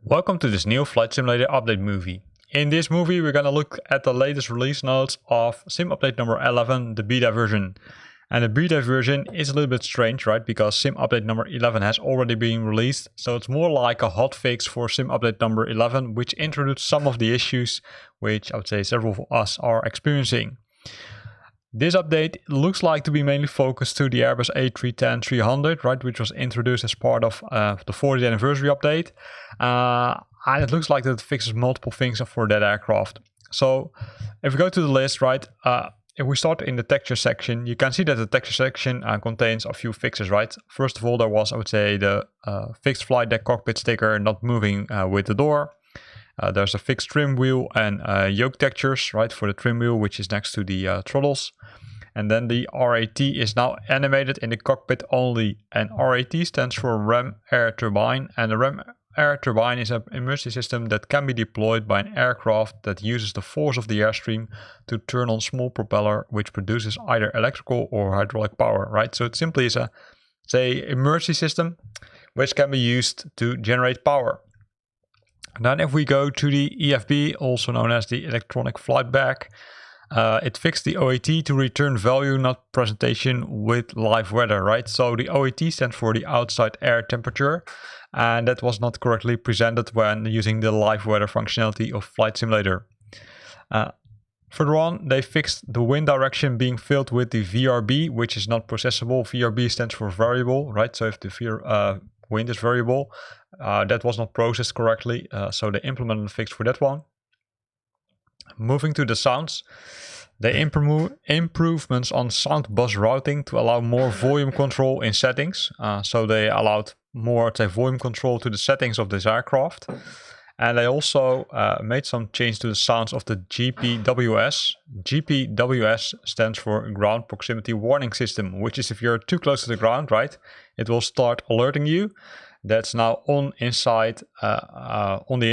Welcome to this new Flight Simulator update movie. In this movie we're gonna look at the latest release notes of Sim Update number 11, the beta version. And the beta version is a little bit strange, right? Because Sim Update number 11 has already been released. So it's more like a hotfix for Sim Update number 11, which introduced some of the issues which I would say several of us are experiencing. This update looks like to be mainly focused to the Airbus A310-300, right, which was introduced as part of the 40th anniversary update. And it looks like that it fixes multiple things for that aircraft. So if we go to the list, right, if we start in the texture section, you can see that the texture section contains a few fixes, right? First of all, there was, I would say, the fixed flight deck cockpit sticker not moving with the door. There's a fixed trim wheel and yoke textures, right, for the trim wheel, which is next to the throttles. And then the RAT is now animated in the cockpit only. And RAT stands for Ram Air Turbine. And the Ram Air Turbine is an emergency system that can be deployed by an aircraft that uses the force of the airstream to turn on small propeller, which produces either electrical or hydraulic power, right? So it simply is a, say, emergency system, which can be used to generate power. Then if we go to the EFB, also known as the electronic flight bag, it fixed the OAT to return value, not presentation, with live weather, right? So the OAT stands for the outside air temperature, and that was not correctly presented when using the live weather functionality of Flight Simulator. Further on, they fixed the wind direction being filled with the VRB, which is not processable. VRB stands for variable, right? So if the wind is variable, that was not processed correctly, so they implemented a fix for that one. Moving to the sounds, they improvements on sound bus routing to allow more volume control in settings. So they allowed more volume control to the settings of this aircraft. And they also made some change to the sounds of the GPWS. GPWS stands for Ground Proximity Warning System, which is if you're too close to the ground, right, it will start alerting you. That's now on the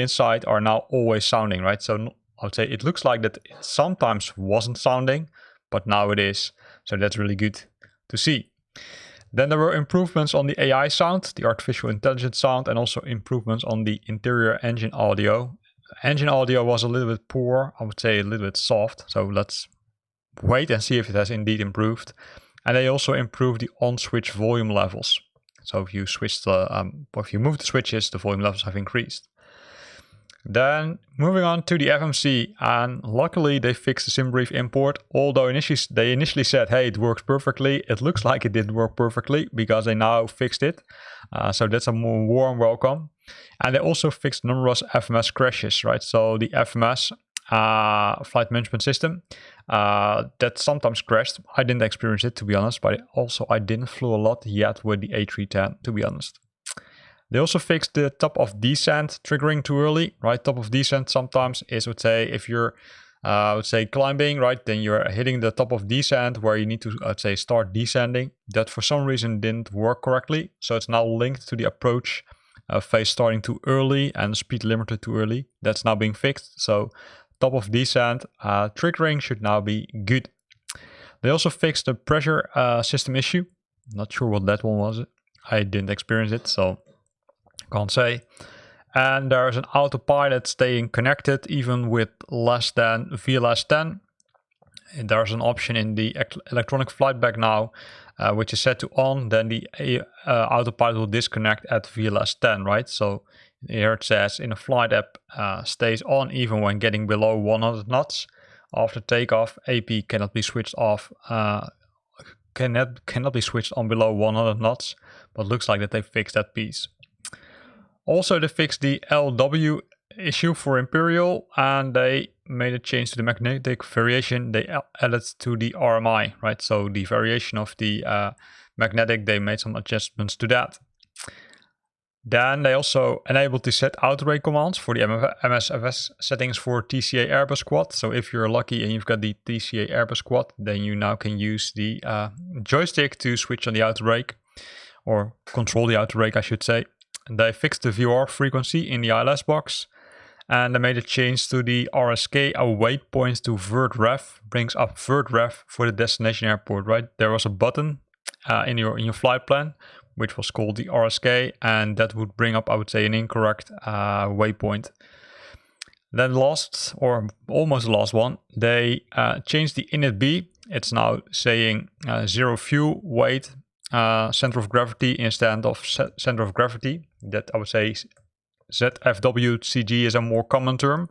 inside are now always sounding, right? So I would say it looks like that it sometimes wasn't sounding, but now it is. So that's really good to see. Then there were improvements on the AI sound, the artificial intelligence sound, and also improvements on the interior engine audio. Engine audio was a little bit poor, I would say a little bit soft. So let's wait and see if it has indeed improved. And they also improved the on-switch volume levels. So if you if you move the switches, the volume levels have increased. Then moving on to the FMC, and luckily they fixed the SimBrief import, although they initially said, hey, it works perfectly. It looks like it didn't work perfectly because they now fixed it. So that's a more warm welcome. And they also fixed numerous FMS crashes, right? So the FMS, flight management system, that sometimes crashed. I didn't experience it, to be honest, but also I didn't flew a lot yet with the A310, to be honest. They also fixed the top of descent triggering too early, right? Top of descent sometimes is, let's say, if you're, climbing, right, then you're hitting the top of descent where you need to, start descending. That for some reason didn't work correctly. So it's now linked to the approach phase starting too early and speed limiter too early. That's now being fixed. So top of descent triggering should now be good. They also fixed the pressure system issue. Not sure what that one was. I didn't experience it, so can't say. And there's an autopilot staying connected even with less than VLS 10. And there's an option in the electronic flight bag now, which is set to on. Then the autopilot will disconnect at VLS 10, right? So here it says in the flight app, stays on even when getting below 100 knots. After takeoff, AP cannot be switched off. Cannot be switched on below 100 knots, but looks like that they fixed that piece. Also, they fixed the LW issue for Imperial, and they made a change to the magnetic variation. They added to the RMI, right? So the variation of the magnetic, they made some adjustments to that. Then they also enabled the set auto commands for the MSFS settings for TCA Airbus Quad. So if you're lucky and you've got the TCA Airbus Quad, then you now can use the joystick to switch on the auto brake, or control the auto brake, I should say. They fixed the VR frequency in the ILS box, And they made a change to the RSK waypoints to VertRef, brings up VertRef for the destination airport, right? There was a button in your flight plan, which was called the RSK, and that would bring up, I would say, an incorrect waypoint. Then last, or almost the last one, they changed the init-B. It's now saying 0 fuel weight center of gravity instead of center of gravity. That I would say ZFWCG is a more common term.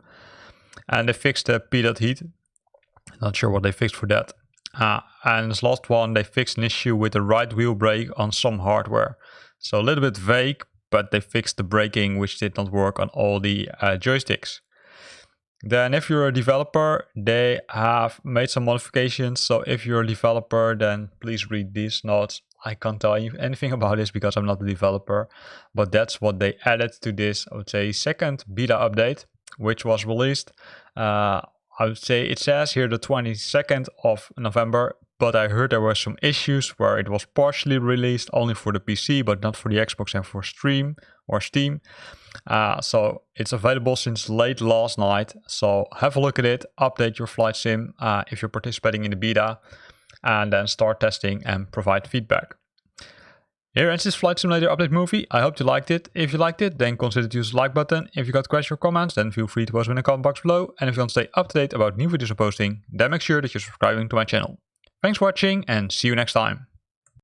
And they fixed the P.heat. Not sure what they fixed for that. And this last one, they fixed an issue with the right wheel brake on some hardware. So a little bit vague, but they fixed the braking, which did not work on all the joysticks. Then if you're a developer, they have made some modifications. So if you're a developer, then please read these notes. I can't tell you anything about this because I'm not a developer, but that's what they added to this, I would say, second beta update, which was released. I would say it says here the 22nd of November, but I heard there were some issues where it was partially released only for the PC, but not for the Xbox and for Steam. So it's available since late last night. So have a look at it, update your flight sim if you're participating in the beta, and then start testing and provide feedback. Here ends this Flight Simulator update movie. I hope you liked it. If you liked it, then consider to use the like button. If you got questions or comments, then feel free to post them in the comment box below. And if you want to stay up to date about new videos I'm posting, then make sure that you're subscribing to my channel. Thanks for watching and see you next time.